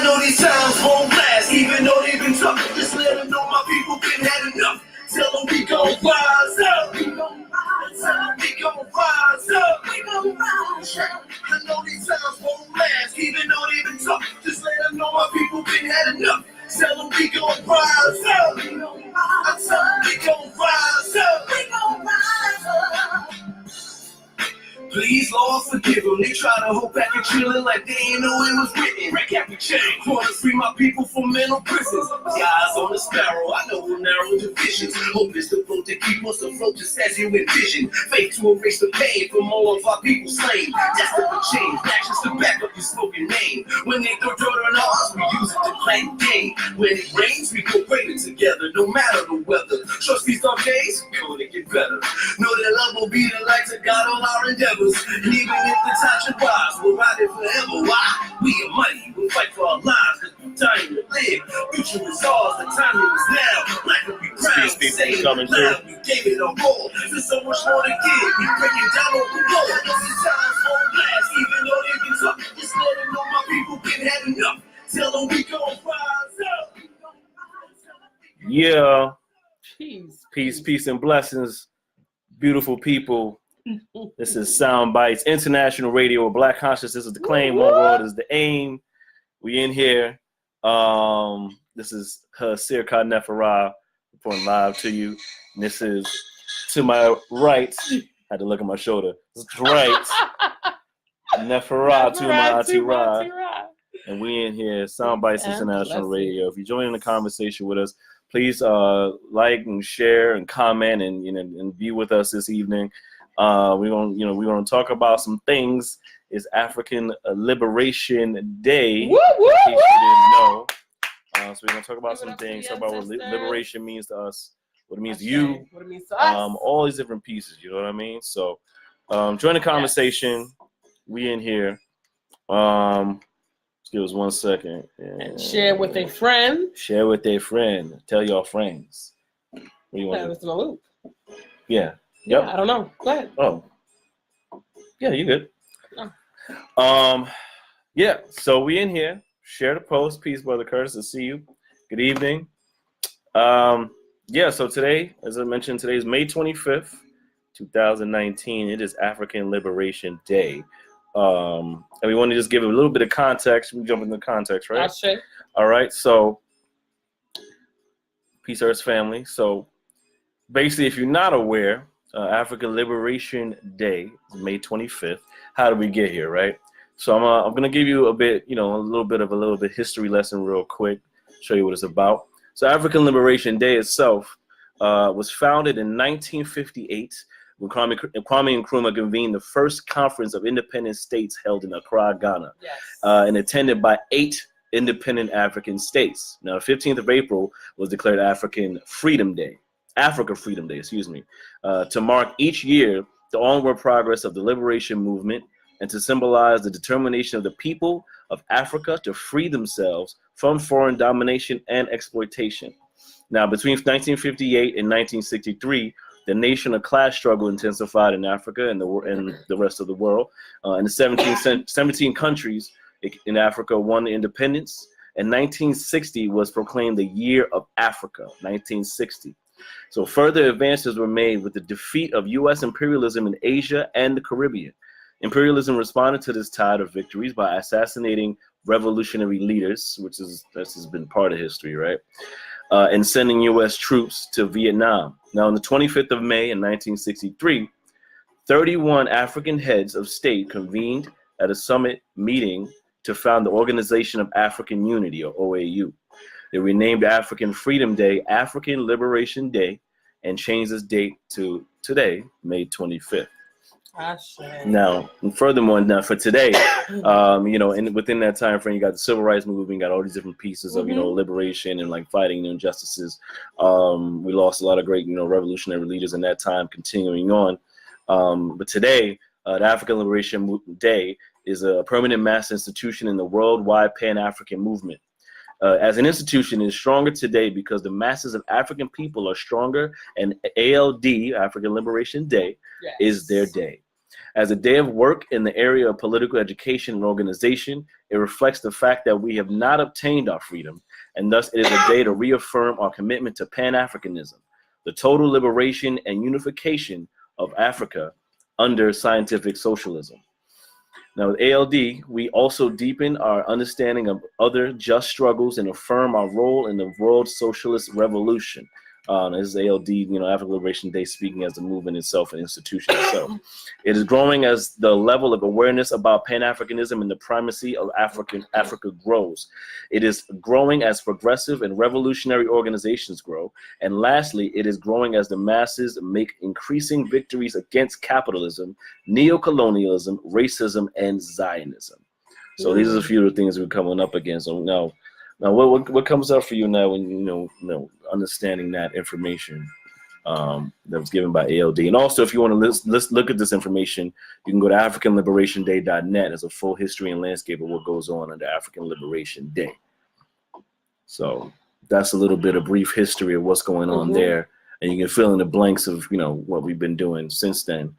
I know these times won't last, even though they've been tough. Just let them know my people been had enough. Tell them we gon' rise up. We gon' rise up. We gon' rise up. We gon' rise up. I know these times won't last, even though they've been tough. Just let them know my people been had enough. Tell them we gon' rise up. We gon' rise up. We gon' rise up. We gon' rise up. Please, Lord, forgive them. They try to hold back and chillin' like they ain't know it was written. Break every chain. Wanna free my people from mental prisons. The eyes on the sparrow, I know we'll narrow divisions. Hope is the boat that keep us afloat just as you envision. Faith to erase the pain from all of our people slain. Desperate for change, actions to back up your spoken name. When they throw dirt on ours, we use it to plant game. When it rains, we go greater together, no matter the weather. Trust these dark days, we're gonna get better. Know that love will be the light to guide all our endeavors. And even if the time should rise, we'll ride it forever. Why? We are mighty, we'll fight for our lives, cause we're dying to live. Future is ours, the timing is now. Life will be proud, saying coming through. We gave it our all, there's so much more to give. We breaking down on the wall. These times won't last, even though they've been tough. Just let them know my people been had enough. Tell them we gon' rise up. Yeah. Peace, and blessings, beautiful people. This is Soundbytes, international radio. Black consciousness is the claim. One world is the aim. We in here. This is Sirka Neferah reporting live to you. And this is to my right. I had to look at my shoulder. This is right. Neferah to my Auntie Ra. And we in here, Soundbytes International Radio. If you're joining the conversation with us, please like and share and comment and be with us this evening. We're gonna talk about some things. It's African Liberation Day. Woo, woo, in case you didn't know. So we're gonna talk about some things. Talk about what liberation means to us, what it means to you, what it means to us. all these different pieces. You know what I mean? So, join the conversation. Yes. We in here. Give us 1 second. And share with a friend. Share with a friend. Tell your friends. What do you want to do? Listen to Luke. Yeah. Yep. Yeah, I don't know. Go ahead. Oh. Yeah, you good. Oh. Yeah, so we in here. Share the post. Peace, Brother Curtis. To see you. Good evening. Yeah, so today, as I mentioned, today is May 25th, 2019. It is African Liberation Day. And we want to just give a little bit of context. We jump into context, right? Sure. All right, so Peace Earth's family. So basically, if you're not aware, African Liberation Day is May 25th. How did we get here, right? So I'm gonna give you a bit, a little bit history lesson real quick, show you what it's about. So African Liberation Day itself was founded in 1958 when Kwame Nkrumah convened the first conference of independent states held in Accra, Ghana, yes. And attended by 8 independent African states. Now, the 15th of April was declared Africa Freedom Day, to mark each year the onward progress of the liberation movement and to symbolize the determination of the people of Africa to free themselves from foreign domination and exploitation. Now, between 1958 and 1963, the nation of class struggle intensified in Africa and the rest of the world. In the 17 countries in Africa won independence, and 1960 was proclaimed the Year of Africa, 1960. So further advances were made with the defeat of U.S. imperialism in Asia and the Caribbean. Imperialism responded to this tide of victories by assassinating revolutionary leaders, this has been part of history, right? And sending U.S. troops to Vietnam. Now, on the 25th of May in 1963, 31 African heads of state convened at a summit meeting to found the Organization of African Unity, or OAU. They renamed African Freedom Day African Liberation Day and changed this date to today, May 25th. Now, and furthermore, for today, and within that time frame, you got the civil rights movement, you got all these different pieces of, liberation and like fighting injustices. We lost a lot of great, revolutionary leaders in that time, continuing on. But today, the African Liberation Day is a permanent mass institution in the worldwide Pan-African movement. As an institution, it is stronger today because the masses of African people are stronger, and ALD, African Liberation Day, is their day. As a day of work in the area of political education and organization, it reflects the fact that we have not obtained our freedom, and thus it is a day to reaffirm our commitment to Pan-Africanism, the total liberation and unification of Africa under scientific socialism. Now, with ALD, we also deepen our understanding of other just struggles and affirm our role in the world socialist revolution. This is ALD, African Liberation Day, speaking as the movement itself and institution itself. It is growing as the level of awareness about Pan-Africanism and the primacy of Africa grows. It is growing as progressive and revolutionary organizations grow. And lastly, it is growing as the masses make increasing victories against capitalism, neocolonialism, racism, and Zionism. So these are a few of the things we're coming up against. So now, what comes up for you now when you understanding that information that was given by ALD? And also, if you want to look at this information, you can go to AfricanLiberationDay.net. There's a full history and landscape of what goes on under African Liberation Day. So that's a little bit of brief history of what's going on there, and you can fill in the blanks of what we've been doing since then,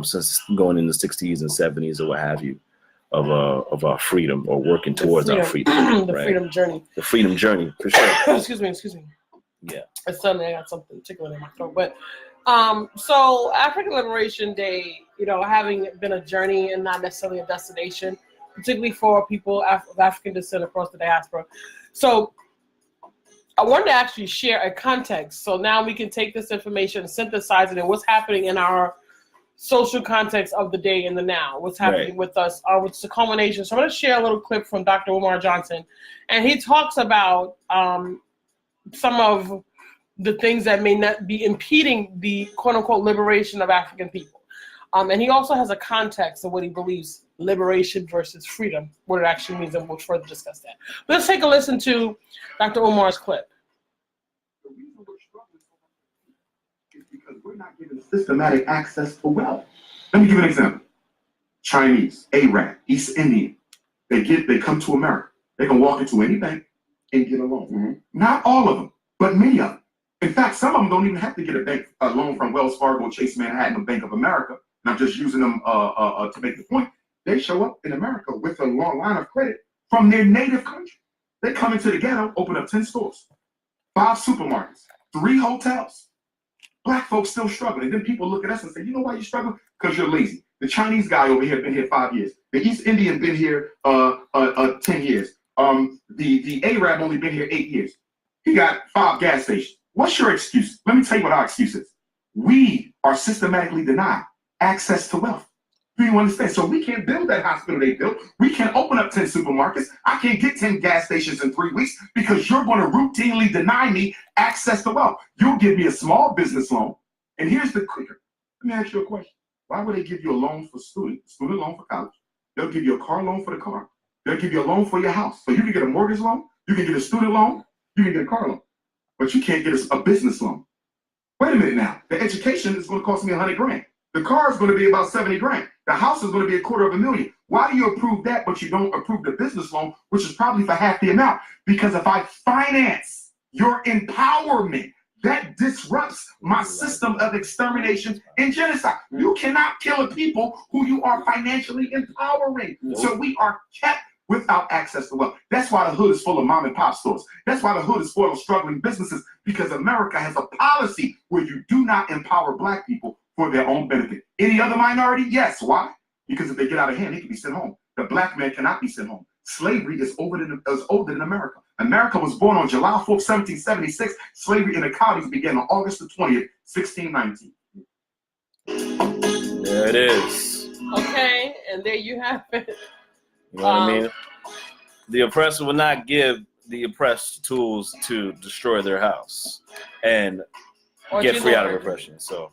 since going in the 60s and 70s or what have you. Of our freedom, or working towards our freedom. The freedom journey. The freedom journey, for sure. Excuse me. Yeah. Suddenly I got something tickling in my throat. But so African Liberation Day, having been a journey and not necessarily a destination, particularly for people of African descent across the diaspora. So I wanted to actually share a context. So now we can take this information and synthesize it and what's happening in our social context of the day and the now, what's happening with us, which is the culmination. So I'm going to share a little clip from Dr. Umar Johnson, and he talks about some of the things that may not be impeding the quote-unquote liberation of African people. And he also has a context of what he believes liberation versus freedom, what it actually means, and we'll further discuss that. Let's take a listen to Dr. Umar's clip. We're not given systematic access to wealth. Let me give you an example. Chinese, Arab, East Indian, they come to America. They can walk into any bank and get a loan. Not all of them, but many of them. In fact, some of them don't even have to get a loan from Wells Fargo, Chase Manhattan, or Bank of America. And I'm just using them to make the point. They show up in America with a long line of credit from their native country. They come into the ghetto, open up 10 stores, 5 supermarkets, 3 hotels. Black folks still struggling. And then people look at us and say, you know why you struggle? Because you're lazy. The Chinese guy over here been here 5 years. The East Indian been here 10 years. The Arab only been here 8 years. He got 5 gas stations. What's your excuse? Let me tell you what our excuse is. We are systematically denied access to wealth. Do you understand? So we can't build that hospital they built. We can't open up 10 supermarkets. I can't get 10 gas stations in 3 weeks because you're going to routinely deny me access to wealth. You'll give me a small business loan. And here's the kicker. Let me ask you a question. Why would they give you a loan for student loan for college? They'll give you a car loan for the car. They'll give you a loan for your house. So you can get a mortgage loan. You can get a student loan. You can get a car loan. But you can't get a business loan. Wait a minute now. The education is going to cost me $100,000. The car is going to be about $70,000. The house is going to be $250,000. Why do you approve that, but you don't approve the business loan, which is probably for half the amount? Because if I finance your empowerment, that disrupts my system of extermination and genocide. You cannot kill a people who you are financially empowering. So we are kept without access to wealth. That's why the hood is full of mom and pop stores. That's why the hood is full of struggling businesses, because America has a policy where you do not empower Black people for their own benefit. Any other minority? Yes. Why? Because if they get out of hand, they can be sent home. The Black man cannot be sent home. Slavery is older than America. America was born on July 4th, 1776. Slavery in the colonies began on August the 20th, 1619. There it is. Okay, and there you have it. You know what I mean? The oppressor will not give the oppressed tools to destroy their house and get free out of oppression. So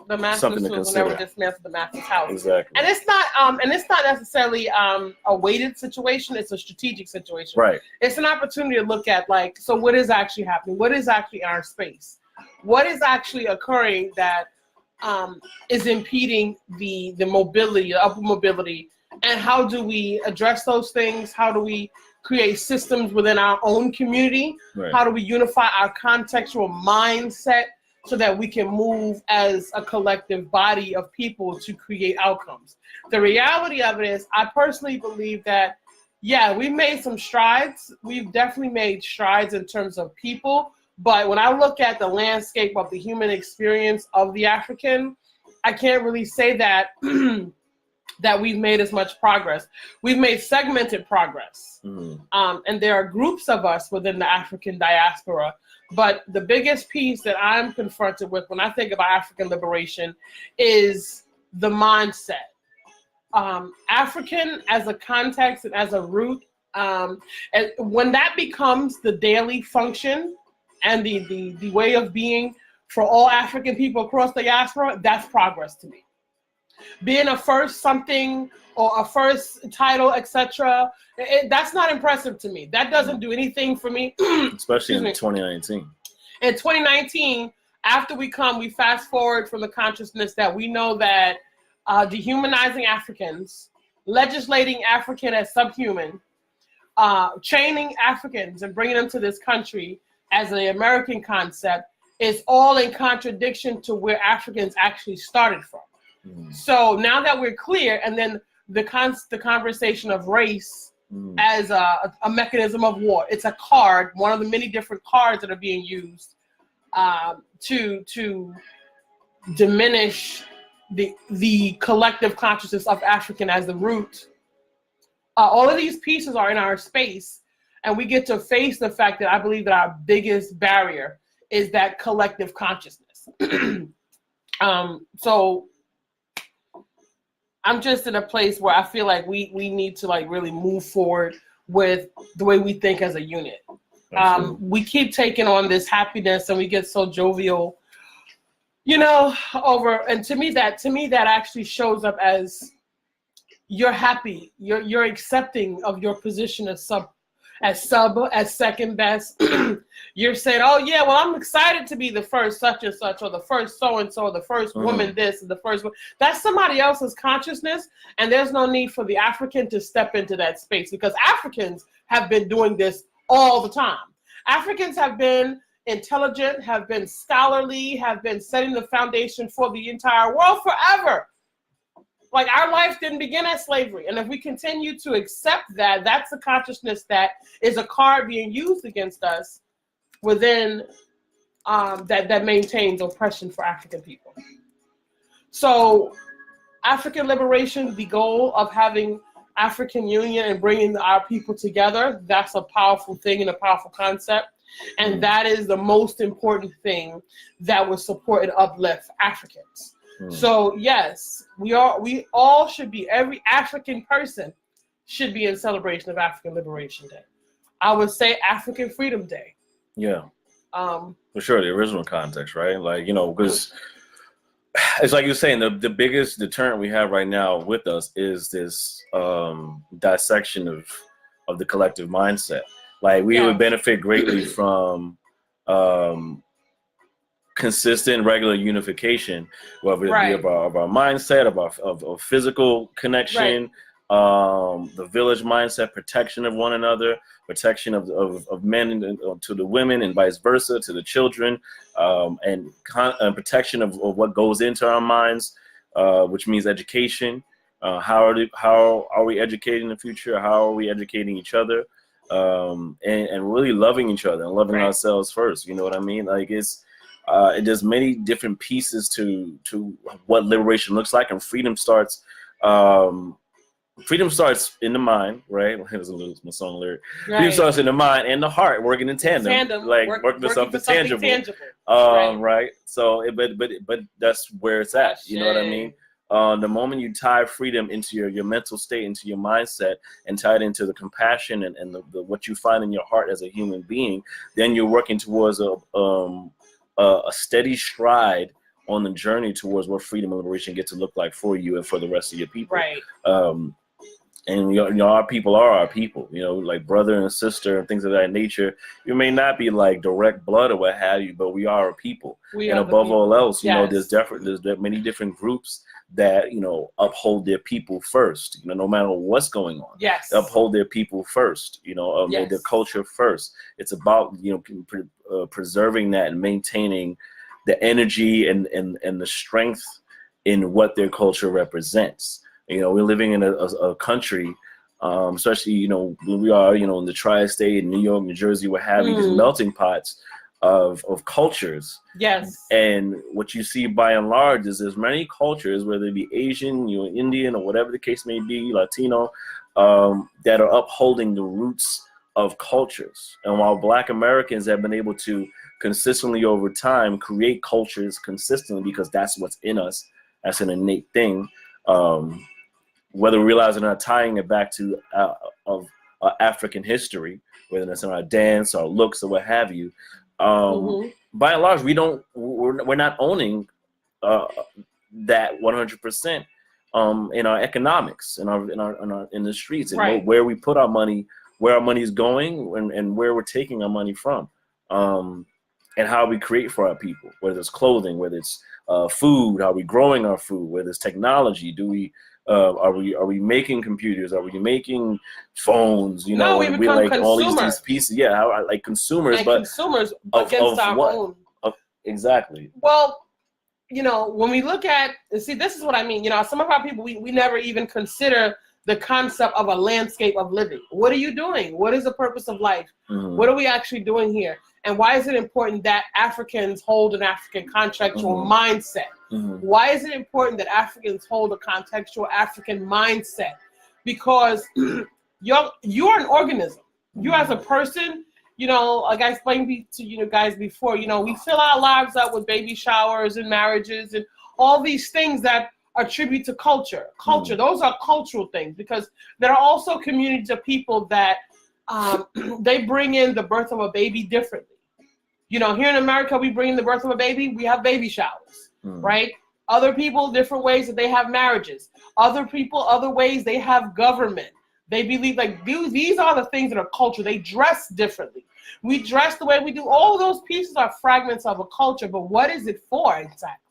the master's tools will never dismantle the master's house. Exactly. And it's not necessarily a weighted situation. It's a strategic situation. Right. It's an opportunity to look at, like, so what is actually happening? What is actually in our space? What is actually occurring that is impeding the mobility, the upward mobility? And how do we address those things? How do we create systems within our own community? Right. How do we unify our contextual mindset so that we can move as a collective body of people to create outcomes. The reality of it is, I personally believe that, yeah, we made some strides. We've definitely made strides in terms of people. But when I look at the landscape of the human experience of the African, I can't really say that that we've made as much progress. We've made segmented progress. And there are groups of us within the African diaspora. But the biggest piece that I'm confronted with when I think about African liberation is the mindset. African as a context and as a root, and when that becomes the daily function and the way of being for all African people across the diaspora, that's progress to me. Being a first something or a first title, etc., that's not impressive to me. That doesn't do anything for me. Especially in 2019. In 2019, after we fast forward from the consciousness that we know that dehumanizing Africans, legislating African as subhuman, training Africans and bringing them to this country as an American concept is all in contradiction to where Africans actually started from. So now that we're clear, and then the conversation of race as a mechanism of war, it's a card, one of the many different cards that are being used to diminish the collective consciousness of African as the root. All of these pieces are in our space, and we get to face the fact that I believe that our biggest barrier is that collective consciousness. So I'm just in a place where I feel like we need to like really move forward with the way we think as a unit. We keep taking on this happiness and we get so jovial, and to me that actually shows up as you're happy, you're accepting of your position as second best. You're saying, oh yeah, well, I'm excited to be the first such and such, or the first so and so, the first woman this, and the first one. That's somebody else's consciousness, and there's no need for the African to step into that space, because Africans have been doing this all the time. Africans have been intelligent, have been scholarly, have been setting the foundation for the entire world forever. Like, our life didn't begin as slavery. And if we continue to accept that, that's the consciousness that is a card being used against us within that maintains oppression for African people. So African liberation, the goal of having African union and bringing our people together, that's a powerful thing and a powerful concept. And that is the most important thing that will support and uplift Africans. So yes, we all should be, every African person should be in celebration of African Liberation Day. I would say African Freedom Day. Yeah. For sure, the original context, right? Like, because it's like you're saying, the biggest deterrent we have right now with us is this dissection of the collective mindset. Like, we would benefit greatly from consistent, regular unification, whether it be of our mindset, of physical connection, the village mindset, protection of one another, protection of men to the women, and vice versa to the children, and protection of what goes into our minds, which means education. How are we educating the future? How are we educating each other? And really loving each other and loving ourselves first. You know what I mean? Like, there's many different pieces to what liberation looks like, and freedom starts in the mind, right? It was my song lyric. Freedom starts in the mind and the heart, working in tandem, like working for something tangible. Right. So, but that's where it's at. You know what I mean? The moment you tie freedom into your mental state, into your mindset, and tie it into the compassion and the what you find in your heart as a human being, then you're working towards a steady stride on the journey towards what freedom and liberation get to look like for you and for the rest of your people. Right. And our people are our people, like brother and sister and things of that nature. You may not be like direct blood or what have you, but we are a people. And above all else, there's many different groups that, uphold their people first, no matter what's going on. Yes. They uphold their people first, their culture first. It's about, preserving that and maintaining the energy and the strength in what their culture represents. You know, we're living in a country, especially, you know, when we are, you know, in the tri-state, in New York, New Jersey, what have you, these melting pots of cultures. Yes. And what you see by and large is there's many cultures, whether it be Asian, you know, Indian, or whatever the case may be, Latino, that are upholding the roots of cultures. And while Black Americans have been able to consistently over time create cultures consistently, because that's what's in us, that's an innate thing, whether we realize it or not, tying it back to African history, whether it's in our dance, our looks, or what have you. By and large, we're not owning that 100% in our economics, in the streets, and where we put our money, where our money is going, and where we're taking our money from, and how we create for our people, whether it's clothing, whether it's food, how are we growing our food, whether it's technology, are we making computers, are we making phones, you know, we and we like consumer. all these pieces, like consumers, and but consumers of our what? own. Exactly. Well, you know, when we look at, see, this is what I mean, you know, some of our people, we never even consider the concept of a landscape of living. What are you doing? What is the purpose of life? What are we actually doing here? And why is it important that Africans hold an African contextual mindset? Why is it important that Africans hold a contextual African mindset? Because you're an organism. You as a person, you know, like I explained to you guys before, you know, we fill our lives up with baby showers and marriages and all these things that attribute to culture. Those are cultural things, because there are also communities of people that they bring in the birth of a baby differently. You know, here in America, we bring in the birth of a baby, we have baby showers, right? Other people, different ways that they have marriages. Other people, other ways they have government. They believe like these are the things that are culture. They dress differently. We dress the way we do. All of those pieces are fragments of a culture, but what is it for exactly?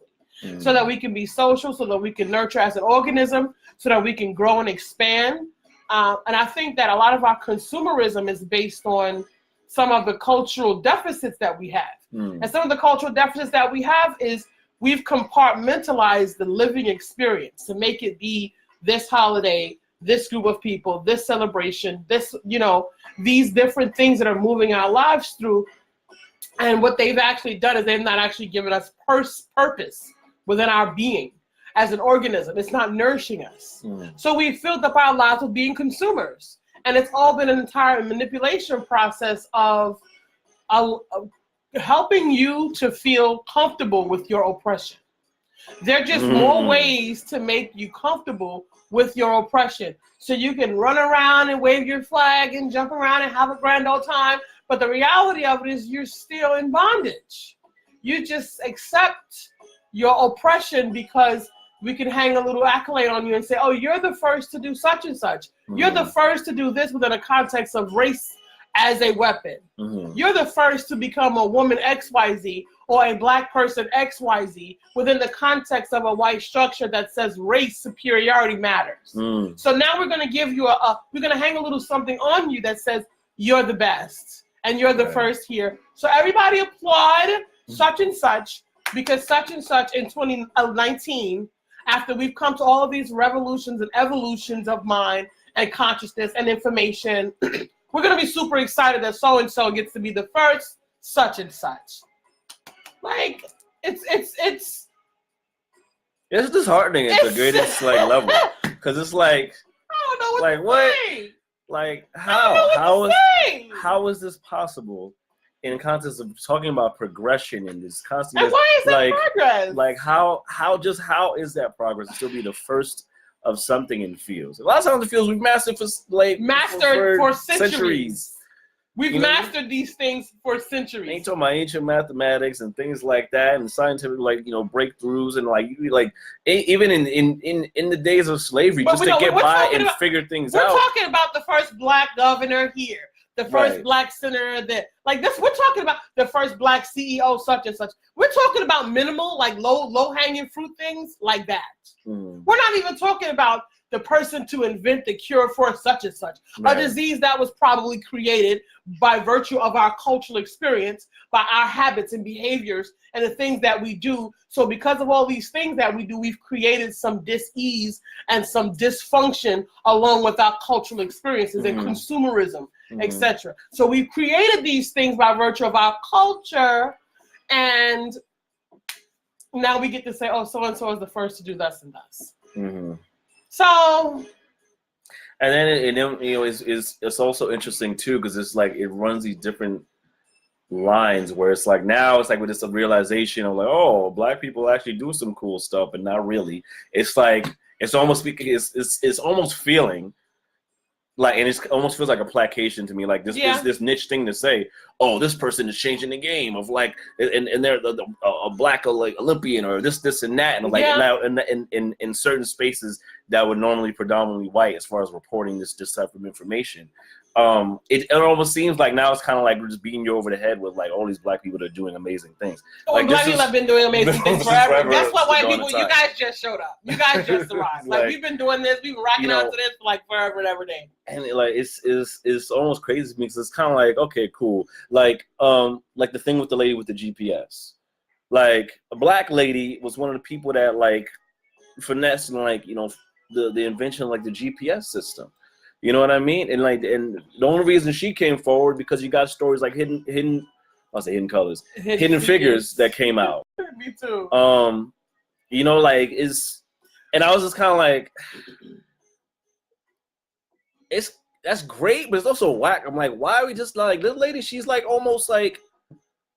So that we can be social, so that we can nurture as an organism, so that we can grow and expand. And I think that a lot of our consumerism is based on some of the cultural deficits that we have. And some of the cultural deficits that we have is we've compartmentalized the living experience to make it be this holiday, this group of people, this celebration, this, you know, these different things that are moving our lives through. And what they've actually done is they've not actually given us purpose within our being as an organism. It's not nourishing us. So we filled up our lives with being consumers. And it's all been an entire manipulation process of helping you to feel comfortable with your oppression. There are just more ways to make you comfortable with your oppression. So you can run around and wave your flag and jump around and have a grand old time. But the reality of it is you're still in bondage. You just accept your oppression because we can hang a little accolade on you and say, oh, you're the first to do such and such. You're the first to do this within a context of race as a weapon. You're the first to become a woman XYZ or a Black person XYZ within the context of a white structure that says race superiority matters. So now we're going to give you we're going to hang a little something on you that says you're the best and you're the first here. So everybody applaud such and such, because such and such in 2019, after we've come to all of these revolutions and evolutions of mind and consciousness and information, we're going to be super excited that so-and-so gets to be the first such and such. Like, it's disheartening at the greatest like level, because it's like, I don't know like to what say. Like how is this possible in the context of talking about progression and this constant? And why is that progress? Like how is that progress to still be the first of something in fields? A lot of times in fields we've mastered for centuries. We've mastered these things for centuries. Ain't talking about ancient mathematics and things like that, and scientific breakthroughs, and even in the days of slavery, just to get by and figure things out. We're talking about the first Black governor here, the first Black senator there. Like this, we're talking about the first Black CEO, such and such. We're talking about minimal, like low hanging fruit things like that. We're not even talking about the person to invent the cure for such and such. Right. A disease that was probably created by virtue of our cultural experience, by our habits and behaviors and the things that we do. So because of all these things that we do, we've created some dis-ease and some dysfunction along with our cultural experiences and consumerism, etc. So we've created these things by virtue of our culture, and now we get to say, oh, so-and-so is the first to do thus and thus. So... And then, you know, it's also interesting too, because it's like it runs these different lines where it's like now it's like with this realization of like, oh, black people actually do some cool stuff, but not really. It's like it's almost feeling like, and it almost feels like a placation to me, like this niche thing to say, oh, this person is changing the game of like, and they're a black like Olympian or this and that, and like now in certain spaces that would normally predominantly white as far as reporting this type of information. It almost seems like now it's kind of like we're just beating you over the head with like all these black people that are doing amazing things. Like, black people have been doing amazing things forever. Guess what, white people? You guys just showed up. You guys just arrived. Like we've been doing this. We've been rocking out to this for like forever and every day. And it's almost crazy because it's kind of like, okay, cool. Like the thing with the lady with the GPS. Like a black lady was one of the people that like finessed like, you know, the invention of like the GPS system. You know what I mean? And like, and the only reason she came forward because you got stories like hidden colors, hidden figures that came out. Me too. You know, like and I was just kind of like, that's great, but it's also whack. I'm like, why are we just like this lady? She's like almost like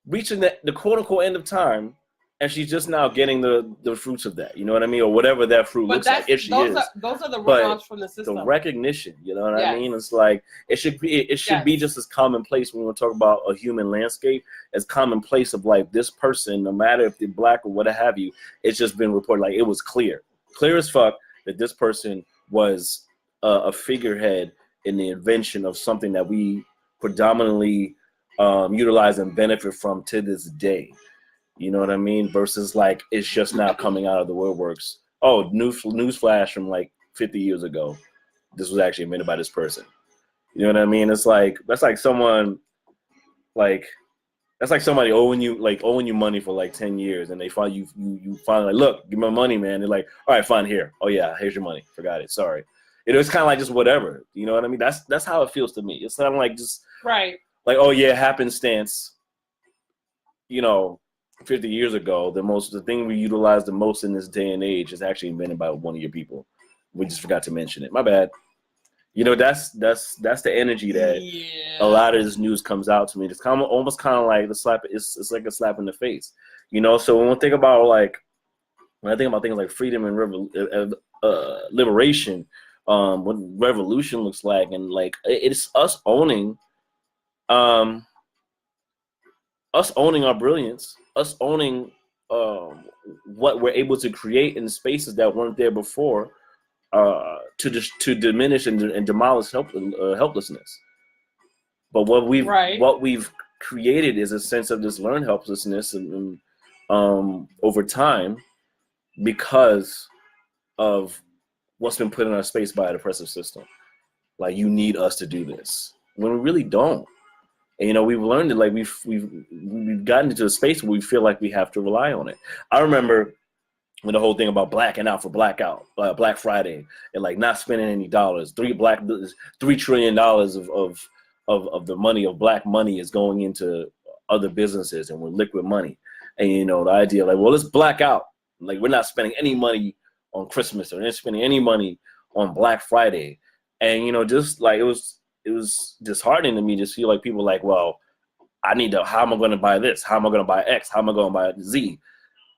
reaching the quote unquote end of time. And she's just now getting the fruits of that, you know what I mean, or whatever that fruit looks like. If she is, those are the runoffs from the system. The recognition, you know what I mean. It's like it should be just as commonplace when we talk about a human landscape as commonplace of like this person, no matter if they're black or what have you. It's just been reported like it was clear as fuck that this person was a figurehead in the invention of something that we predominantly utilize and benefit from to this day. You know what I mean? Versus like it's just now coming out of the woodworks. Oh, news flash from like 50 years ago. This was actually invented by this person. You know what I mean? It's like that's like somebody owing you money for like 10 years, and they find you finally like, look, give me my money, man. They're like, all right, fine, here. Oh yeah, here's your money. Forgot it. Sorry. It's kind of like just whatever. You know what I mean? That's how it feels to me. It's not like just right. Like, oh yeah, happenstance. You know. 50 years ago, the thing we utilize the most in this day and age is actually invented by one of your people. We just forgot to mention it. My bad. You know, that's the energy that a lot of this news comes out to me. It's almost kind of like the slap. It's like a slap in the face. You know, so when I think about things like freedom and liberation, what revolution looks like, and like it's us owning our brilliance. Us owning what we're able to create in spaces that weren't there before, to diminish and demolish helplessness. But what we've created is a sense of this learned helplessness and over time because of what's been put in our space by an oppressive system. Like, you need us to do this when we really don't. And, you know, we've learned it, like we've gotten into a space where we feel like we have to rely on it. I remember when the whole thing about blacking out for Black Friday, and like not spending any dollars, $3 trillion of the money of black money is going into other businesses and we're liquid money. And, you know, the idea like, well, let's black out. Like, we're not spending any money on Christmas or not spending any money on Black Friday. And, you know, just like it was disheartening to me to feel like people like, well, how am I going to buy this? How am I going to buy X? How am I going to buy Z?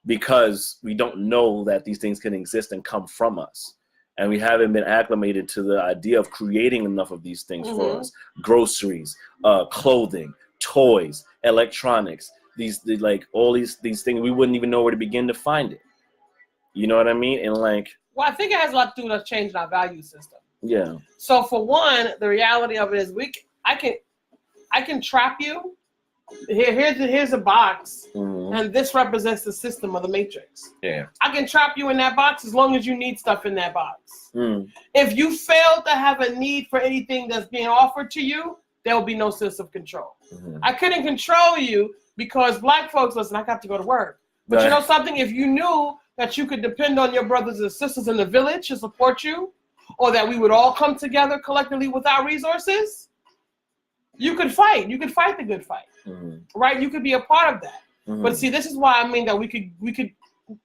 Because we don't know that these things can exist and come from us. And we haven't been acclimated to the idea of creating enough of these things for us. Groceries, clothing, toys, electronics, all these things, we wouldn't even know where to begin to find it. You know what I mean? And like, well, I think it has a lot to do with us changing our value system. Yeah. So for one, the reality of it is I can trap you. Here's a box. Mm-hmm. And this represents the system of the matrix. Yeah. I can trap you in that box as long as you need stuff in that box. If you fail to have a need for anything that's being offered to you, there will be no sense of control. I couldn't control you because black folks, listen, I got to go to work. But you know something? If you knew that you could depend on your brothers and sisters in the village to support you, or that we would all come together collectively with our resources, you could fight. You could fight the good fight, right? You could be a part of that. But see, this is why I mean that we could.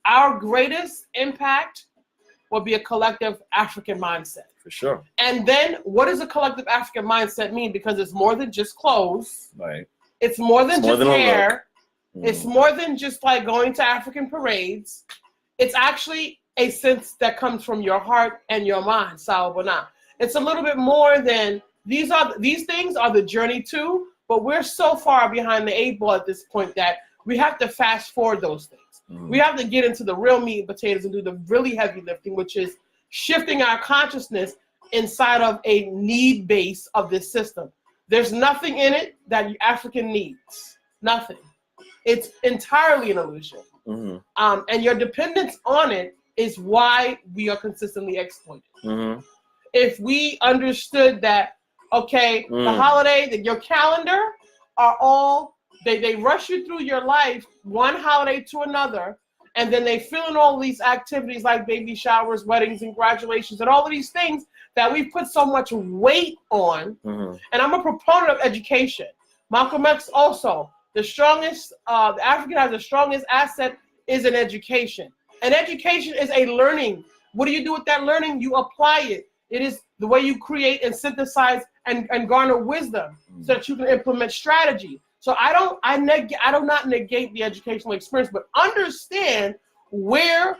Our greatest impact will be a collective African mindset. For sure. And then, what does a collective African mindset mean? Because it's more than just clothes. Right. It's more than just hair. It's more than just like going to African parades. It's actually a sense that comes from your heart and your mind, Sawabona. It's a little bit more than these things are the journey too, but we're so far behind the 8 ball at this point that we have to fast forward those things. We have to get into the real meat and potatoes and do the really heavy lifting, which is shifting our consciousness inside of a need base of this system. There's nothing in it that African needs. Nothing. It's entirely an illusion. And your dependence on it is why we are consistently exploited. If we understood that, okay, the holiday, your calendar are all, they rush you through your life, one holiday to another, and then they fill in all these activities like baby showers, weddings, and graduations, and all of these things that we put so much weight on. And I'm a proponent of education. Malcolm X also, the African has the strongest asset is in education. And education is a learning. What do you do with that learning? You apply it. It is the way you create and synthesize and garner wisdom so that you can implement strategy. So I do not negate the educational experience, but understand where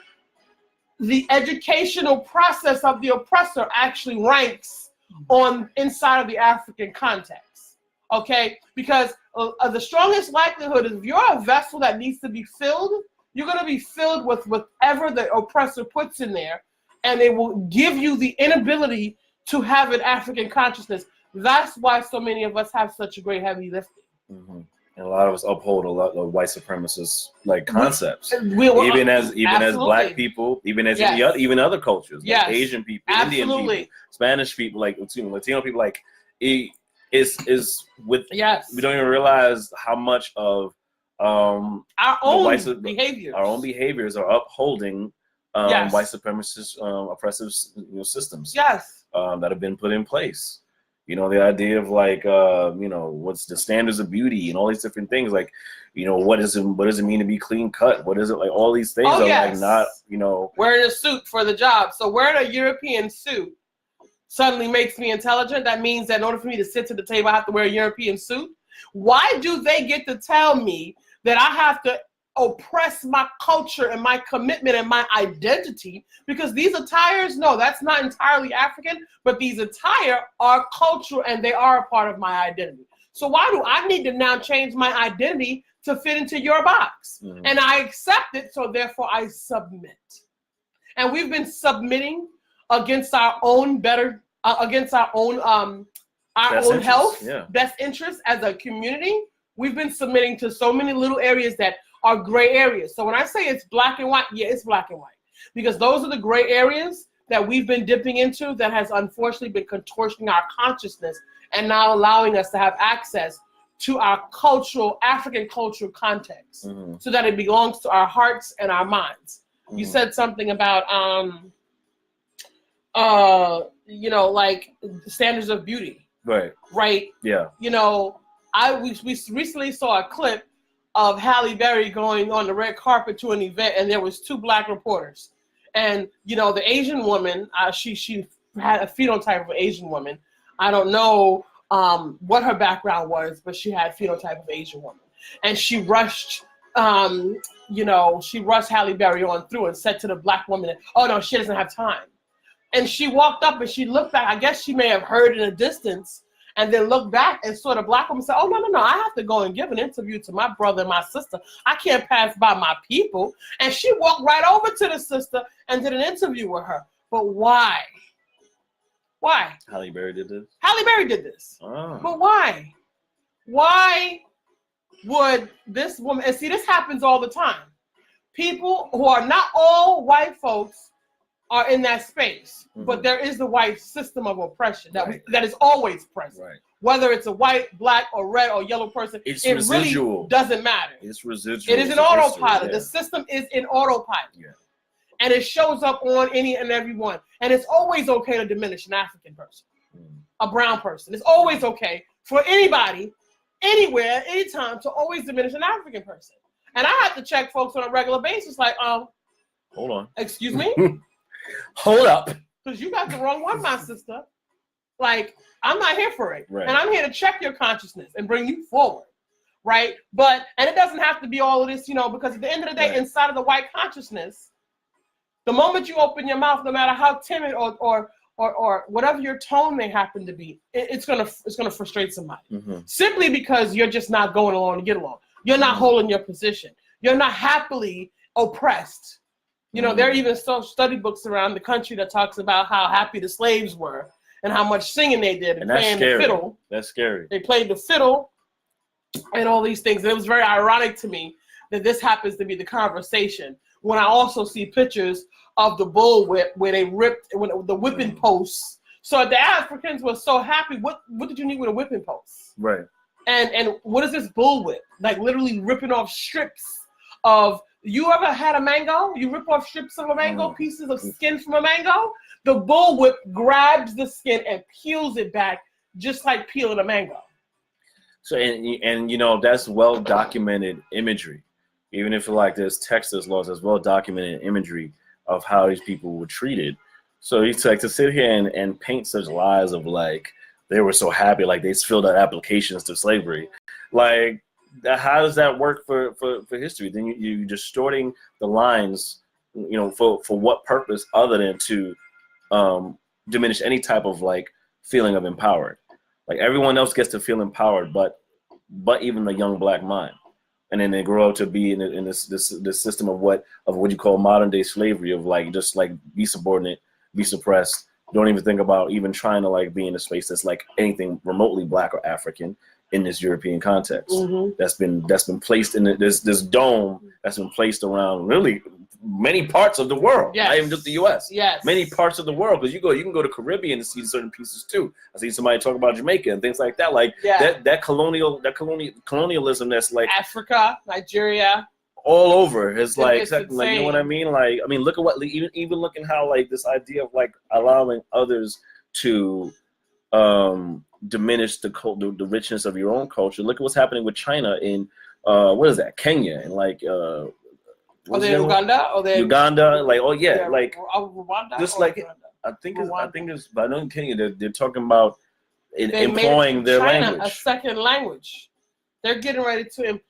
the educational process of the oppressor actually ranks on inside of the African context. Okay? Because the strongest likelihood is if you're a vessel that needs to be filled, you're going to be filled with whatever the oppressor puts in there, and it will give you the inability to have an African consciousness. That's why so many of us have such a great heavy lifting. And a lot of us uphold a lot of white supremacist like concepts, even as black people, even as even other cultures, like Asian people, Indian people, Spanish people, like Latino people, like we don't even realize how much of our own behaviors are upholding white supremacist oppressive systems that have been put in place. You know, the idea of like what's the standards of beauty and all these different things, like, what does it mean to be clean cut? What is it like? All these things are like not, wearing a suit for the job. So wearing a European suit suddenly makes me intelligent. That means that in order for me to sit to the table, I have to wear a European suit. Why do they get to tell me that I have to oppress my culture and my commitment and my identity? Because these attires, no, that's not entirely African, but these attire are cultural and they are a part of my identity. So why do I need to now change my identity to fit into your box? And I accept it, so therefore I submit. And we've been submitting against our own health, best interests as a community. We've been submitting to so many little areas that are gray areas. So when I say it's black and white, yeah, it's black and white. Because those are the gray areas that we've been dipping into that has unfortunately been contorting our consciousness and now allowing us to have access to our African cultural context so that it belongs to our hearts and our minds. You said something about, like standards of beauty. Right? Yeah. We recently saw a clip of Halle Berry going on the red carpet to an event, and there was 2 black reporters. And, the Asian woman, she had a phenotype of an Asian woman. I don't know what her background was, but she had a phenotype of Asian woman. And she rushed, Halle Berry on through and said to the black woman, oh, no, she doesn't have time. And she walked up and she looked back. I guess she may have heard in the distance and then looked back and saw the black woman say, oh, no, I have to go and give an interview to my brother and my sister. I can't pass by my people. And she walked right over to the sister and did an interview with her. But why? Why? Halle Berry did this? Halle Berry did this. Oh. But why? Why would this woman, and see, this happens all the time. People who are not all white folks are in that space, but there is the white system of oppression that is always present. Right. Whether it's a white, black, or red or yellow person, it residual. Really doesn't matter. It's residual. It is an autopilot. The system is in autopilot. Yeah. And it shows up on any and every one. And it's always okay to diminish an African person, a brown person. It's always okay for anybody, anywhere, anytime to always diminish an African person. And I have to check folks on a regular basis like, hold on. Excuse me? Hold up. Because you got the wrong one, my sister. Like, I'm not here for it. Right. And I'm here to check your consciousness and bring you forward. Right? And it doesn't have to be all of this, because at the end of the day, inside of the white consciousness, the moment you open your mouth, no matter how timid or whatever your tone may happen to be, it's gonna frustrate somebody. Simply because you're just not going along to get along. You're not holding your position. You're not happily oppressed. There are even study books around the country that talks about how happy the slaves were and how much singing they did and playing the fiddle. That's scary. They played the fiddle and all these things. And it was very ironic to me that this happens to be the conversation when I also see pictures of the bullwhip where they ripped the whipping posts. So the Africans were so happy. What did you need with a whipping post? Right. And what is this bullwhip? Like literally ripping off strips of. You ever had a mango? You rip off strips of a mango, pieces of skin from a mango? The bullwhip grabs the skin and peels it back, just like peeling a mango. So, and that's well documented imagery. Even if there's Texas laws, there's well documented imagery of how these people were treated. So it's like to sit here and paint such lies of they were so happy, they filled out applications to slavery. How does that work for history? Then you're distorting the lines, for what purpose other than to diminish any type of feeling of empowered. Everyone else gets to feel empowered, but even the young black mind, and then they grow up to be in this system of what you call modern day slavery of just be subordinate, be suppressed, don't even think about even trying to be in a space that's anything remotely black or African. In this European context, that's been placed in this dome that's been placed around really many parts of the world, not even just the U.S. Yes, many parts of the world, because you can go to Caribbean and see certain pieces too. I see somebody talk about Jamaica and things like that, that colonialism that's Africa, Nigeria, all over. It's you insane. know what I mean? Look at what even looking how this idea of allowing others to diminish the richness of your own culture. Look at what's happening with China in what is that? Kenya and are they Uganda? Uganda, Rwanda. Just Uganda. I think it's. But I know in Kenya they're talking about employing their China language, a second language. They're getting ready to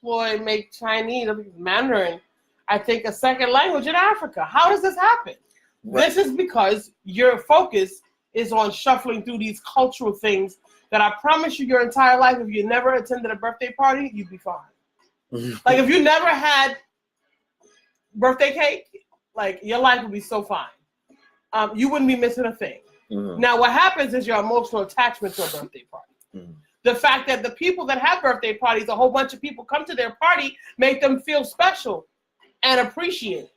make Chinese, Mandarin, I think, a second language in Africa. How does this happen? Right. This is because your focus is on shuffling through these cultural things that I promise you your entire life, if you never attended a birthday party, you'd be fine. If you never had birthday cake, your life would be so fine. You wouldn't be missing a thing. Now, what happens is your emotional attachment to a birthday party. The fact that the people that have birthday parties, a whole bunch of people come to their party, make them feel special and appreciated.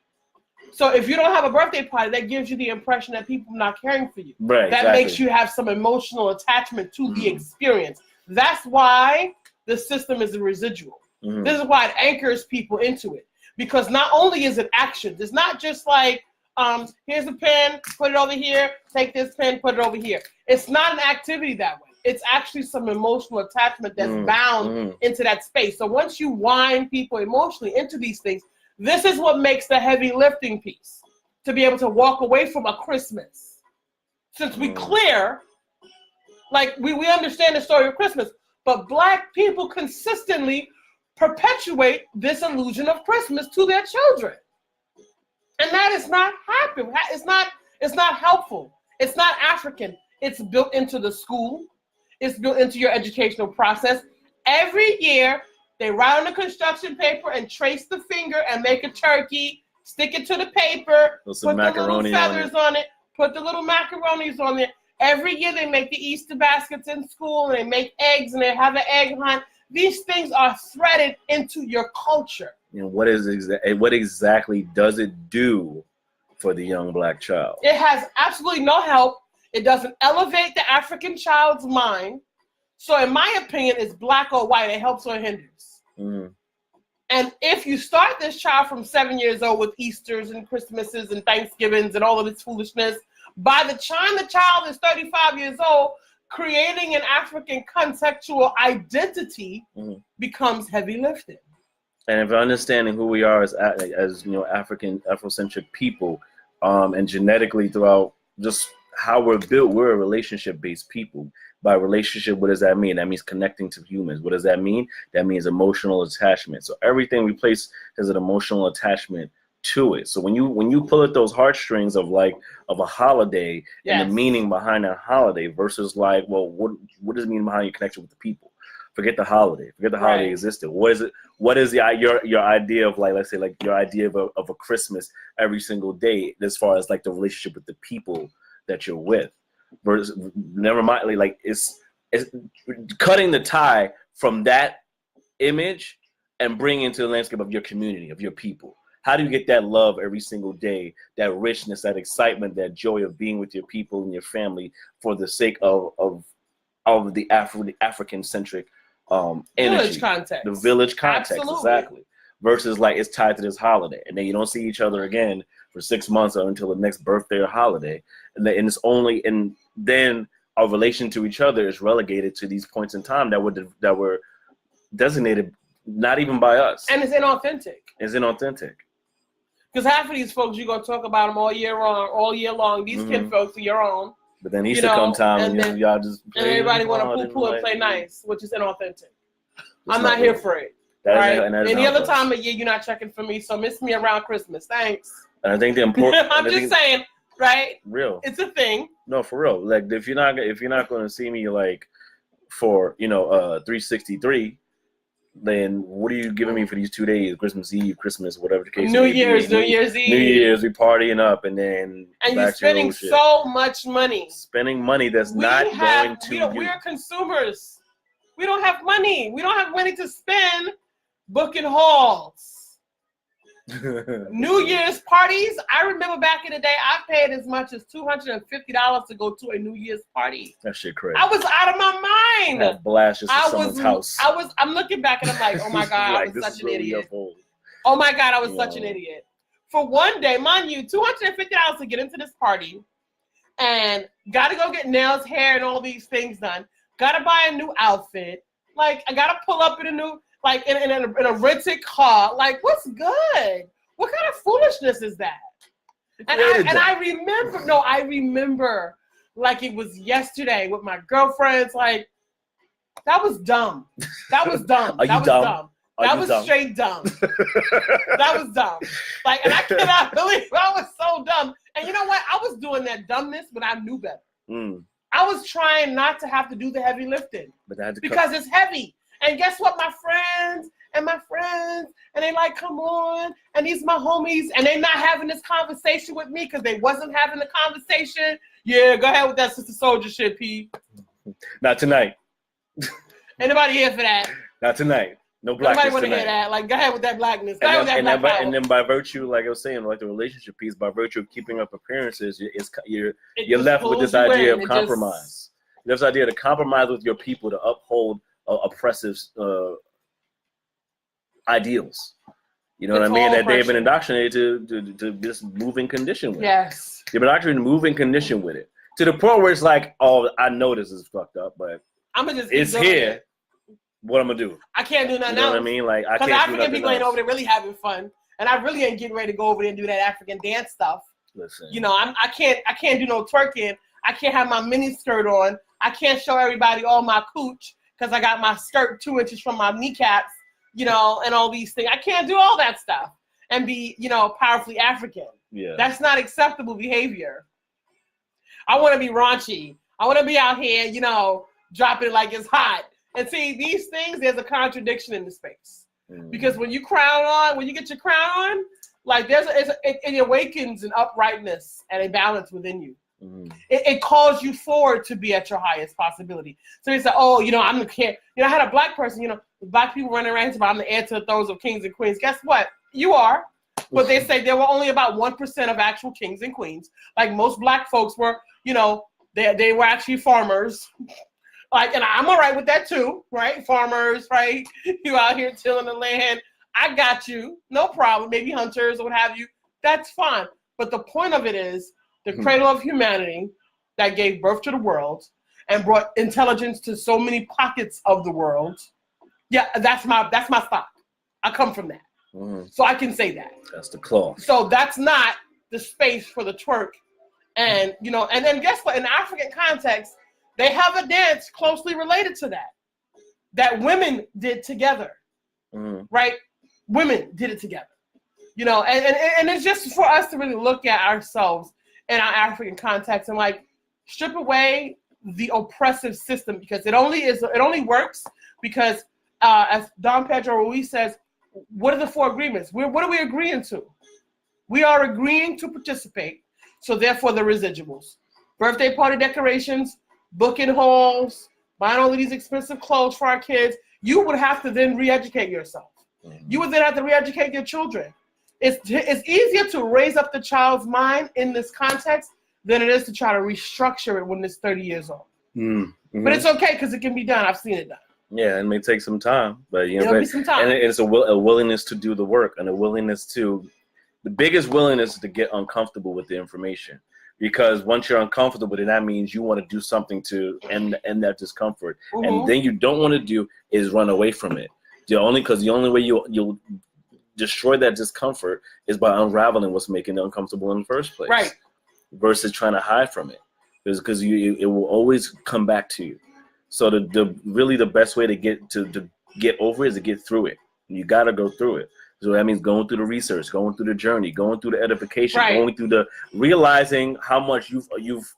So if you don't have a birthday party, that gives you the impression that people are not caring for you. Right. That makes you have some emotional attachment to the experience. That's why the system is a residual. This is why it anchors people into it. Because not only is it actions, it's not just here's a pen, put it over here, take this pen, put it over here. It's not an activity that way. It's actually some emotional attachment that's bound into that space. So once you wind people emotionally into these things, this is what makes the heavy lifting piece, to be able to walk away from a Christmas. Since we clear, we understand the story of Christmas, but Black people consistently perpetuate this illusion of Christmas to their children. And that is not happy. It's not helpful. It's not African. It's built into the school. It's built into your educational process. Every year, they write on the construction paper and trace the finger and make a turkey, stick it to the paper, put the little feathers on it, put the little macaronis on it. Every year they make the Easter baskets in school and they make eggs and they have an egg hunt. These things are threaded into your culture. And what exactly does it do for the young black child? It has absolutely no help. It doesn't elevate the African child's mind. So in my opinion, it's black or white. It helps or hinders. Mm. And if you start this child from 7 years old with Easters and Christmases and Thanksgivings and all of this foolishness, by the time the child is 35 years old, creating an African contextual identity becomes heavy lifting. And if understanding who we are as African, Afrocentric people, and genetically throughout just how we're built, we're a relationship-based people. By relationship, what does that mean? That means connecting to humans. What does that mean? That means emotional attachment. So everything we place has an emotional attachment to it. So when you pull at those heartstrings of a holiday and the meaning behind that holiday versus what does it mean behind your connection with the people? Forget the holiday. Forget the holiday existed. What is it? What is your idea of let's say your idea of a Christmas every single day as far as the relationship with the people that you're with? Versus, never mind, it's cutting the tie from that image and bringing into the landscape of your community, of your people. How do you get that love every single day, that richness, that excitement, that joy of being with your people and your family for the sake of the African-centric energy, village context. The village context, Absolutely. exactly. Versus it's tied to this holiday, and then you don't see each other again for 6 months or until the next birthday or holiday, and then our relation to each other is relegated to these points in time that were designated not even by us, and it's inauthentic. Because half of these folks, you're gonna talk about them all year long. These kid folks are your own. But then Easter come time and then y'all just play, and everybody want to poo-poo and play nice, which is inauthentic. I'm not here for it. Right? Any other time of year, you're not checking for me, so miss me around Christmas. Thanks. And I think the important. I'm just saying, right? Real. It's a thing. No, for real. If you're not going to see me for 363, then what are you giving me for these 2 days? Christmas Eve, Christmas, whatever the case. New Year's Eve. New Year's, we partying up, and then you're spending so much money. Spending money that's not going to you. We are consumers. We don't have money. We don't have money to spend booking halls. New Year's parties. I remember back in the day, I paid as much as $250 to go to a New Year's party. That shit crazy. I was out of my mind. That blast just at someone's house. I'm looking back and I'm like, oh my God, I was such an idiot. Oh my God, I was such an idiot. For one day, mind you, $250 to get into this party, and got to go get nails, hair, and all these things done. Got to buy a new outfit. I got to pull up in a new, in a rented car. What's good? What kind of foolishness is that? And I remember like it was yesterday with my girlfriends. That was dumb. That was dumb. That was dumb. That was straight dumb. That was dumb. And I cannot believe I was so dumb. And you know what? I was doing that dumbness, but I knew better. I was trying not to have to do the heavy lifting because it's heavy. And guess what? My friends, and they come on, and these my homies, and they not having this conversation with me because they wasn't having the conversation. Yeah, go ahead with that Sister Soldier shit, P. Not tonight. Anybody here for that? Not tonight. No blackness tonight. Nobody want to hear that. Go ahead with that blackness. And then by virtue, like I was saying, the relationship piece, by virtue of keeping up appearances, you're left with this idea of compromise. There's this idea to compromise with your people to uphold oppressive ideals. You know what I mean? That they've been indoctrinated to this moving condition with. Yes. They've been indoctrinated to moving condition with it. To the point where it's oh, I know this is fucked up, but it's here. What I'm gonna do? I can't do nothing else. You know what I mean? I can't. Because African people ain't over there really having fun, and I really ain't getting ready to go over there and do that African dance stuff. Listen. I can't do no twerking. I can't have my mini skirt on. I can't show everybody all my cooch because I got my skirt 2 inches from my kneecaps, and all these things. I can't do all that stuff and be, powerfully African. Yeah. That's not acceptable behavior. I want to be raunchy. I want to be out here, dropping like it's hot. And see, these things, there's a contradiction in the space. Because when you get your crown on, it awakens an uprightness and a balance within you. It calls you forward to be at your highest possibility. So you say, oh, I'm the king. I had a black person, Black people running around about I'm the heir to the thrones of kings and queens. Guess what? You are. But they say there were only about 1% of actual kings and queens. Like most Black folks were, you know, they were actually farmers. Like, and I'm all right with that too, right? Farmers, right? You out here tilling the land. I got you. No problem. Maybe hunters or what have you. That's fine. But the point of it is the cradle of humanity that gave birth to the world and brought intelligence to so many pockets of the world. Yeah, that's my stock. I come from that. So I can say that. That's the cloth. So that's not the space for the twerk. And, you know, and then guess what? In the African context, they have a dance closely related to that women did together, right? Women did it together, you know, and it's just for us to really look at ourselves in our African context and like strip away the oppressive system because it only works because as Don Pedro Ruiz says, what are the 4 agreements? What are we agreeing to? We are agreeing to participate. So therefore the residuals, birthday party decorations, booking halls, buying all of these expensive clothes for our kids. You would have to then re-educate yourself. You would then have to re-educate your children. It's easier to raise up the child's mind in this context than it is to try to restructure it when it's 30 years old. But it's okay because it can be done. I've seen it done. Yeah, it may take some time, but you know, It'll be some time. And it's a willingness to do the work and a willingness to, the biggest willingness is to get uncomfortable with the information, because once you're uncomfortable with it, that means you want to do something to end that discomfort, and then you don't want to do is run away from it. The only way you'll destroy that discomfort is by unraveling what's making it uncomfortable in the first place, right? Versus trying to hide from it, because it will always come back to you. So the best way to get over it is to get through it. You got to go through it. So that means going through the research, going through the journey, going through the edification, going through the realizing how much you've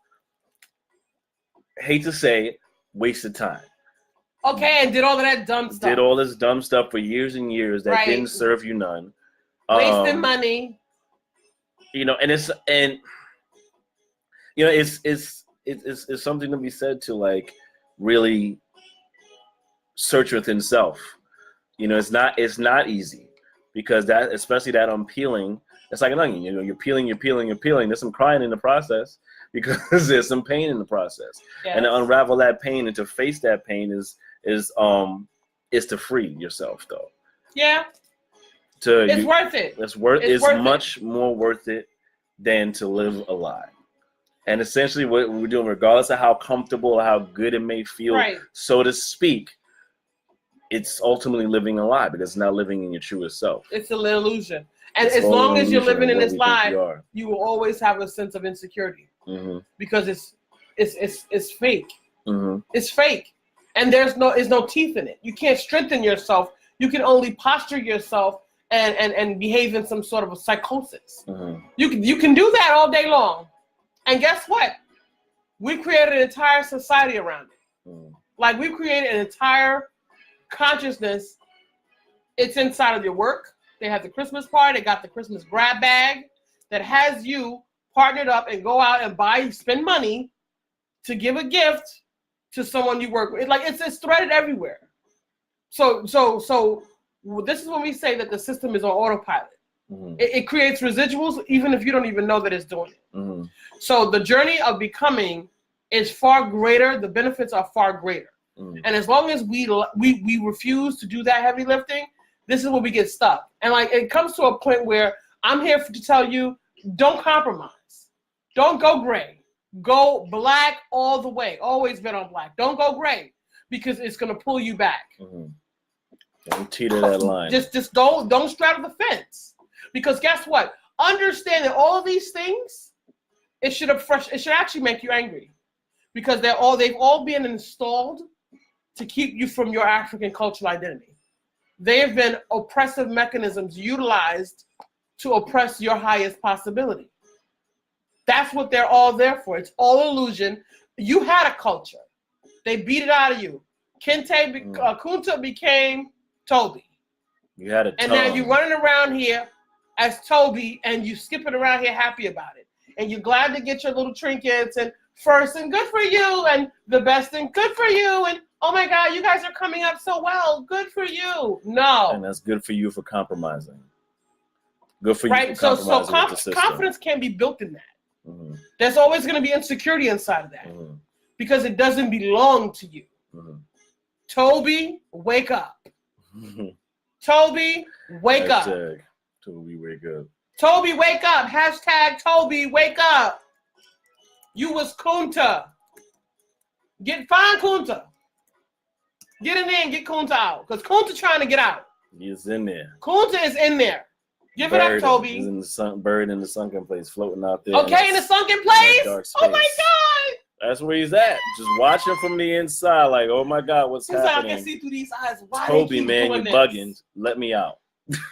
hate to say wasted time. Okay, and did all of that dumb stuff. Did all this dumb stuff for years and years that didn't serve you none. Wasting money. You know, and it's something to be said to like really search within self. You know, it's not easy. Because that, especially that unpeeling, it's like an onion. You know, you're peeling. There's some crying in the process because there's some pain in the process. Yes. And to unravel that pain and to face that pain is to free yourself, though. Yeah. It's worth it. It's much more worth it than to live a lie. And essentially, what we're doing, regardless of how comfortable or how good it may feel, so to speak, it's ultimately living a lie because it's not living in your truest self. It's an illusion. And as long as you're living in this lie, you will always have a sense of insecurity because it's fake. It's fake. And there's no teeth in it. You can't strengthen yourself. You can only posture yourself and behave in some sort of a psychosis. You can do that all day long. And guess what? We created an entire society around it. Like we created an entire consciousness. It's inside of your work. They have the Christmas party. They got the Christmas grab bag that has you partnered up and go out and spend money to give a gift to someone you work with. Like it's threaded everywhere. So this is when we say that the system is on autopilot. It creates residuals even if you don't even know that it's doing it. So the journey of becoming is far greater. The benefits are far greater. And as long as we refuse to do that heavy lifting, this is where we get stuck. And like it comes to a point where I'm here to tell you, don't compromise. Don't go gray. Go black all the way. Always been on black. Don't go gray because it's gonna pull you back. Don't teeter that line. Just don't straddle the fence. Because guess what? Understand that all of these things, it should actually make you angry. Because they've all been installed to keep you from your African cultural identity. They have been oppressive mechanisms utilized to oppress your highest possibility. That's what they're all there for. It's all illusion. You had a culture. They beat it out of you. Kunta became Toby. You had a tongue. And now you're running around here as Toby and you skipping around here happy about it. And you're glad to get your little trinkets and first and good for you and the best and good for you and oh my God, you guys are coming up so well. Good for you. No. And that's good for you for compromising. Good for you right? for compromising with the system. Confidence can be built in that. Mm-hmm. There's always going to be insecurity inside of that Mm-hmm. because it doesn't belong to you. Mm-hmm. Toby, wake up. Mm-hmm. Toby, wake up. Toby, wake up. Toby, wake up. Hashtag Toby, wake up. You was Kunta. Find Kunta. Get in there and get Kunta out. Because Kunta trying to get out. He's in there. Kunta is in there. Give it up, Toby. He's in the buried in the sunken place, floating out there. Okay, in the sunken place? Oh my God. That's where he's at. Just watching from the inside, like, oh my God, what's happening? I can see through these eyes. Why Toby, man, you bugging. Let me out.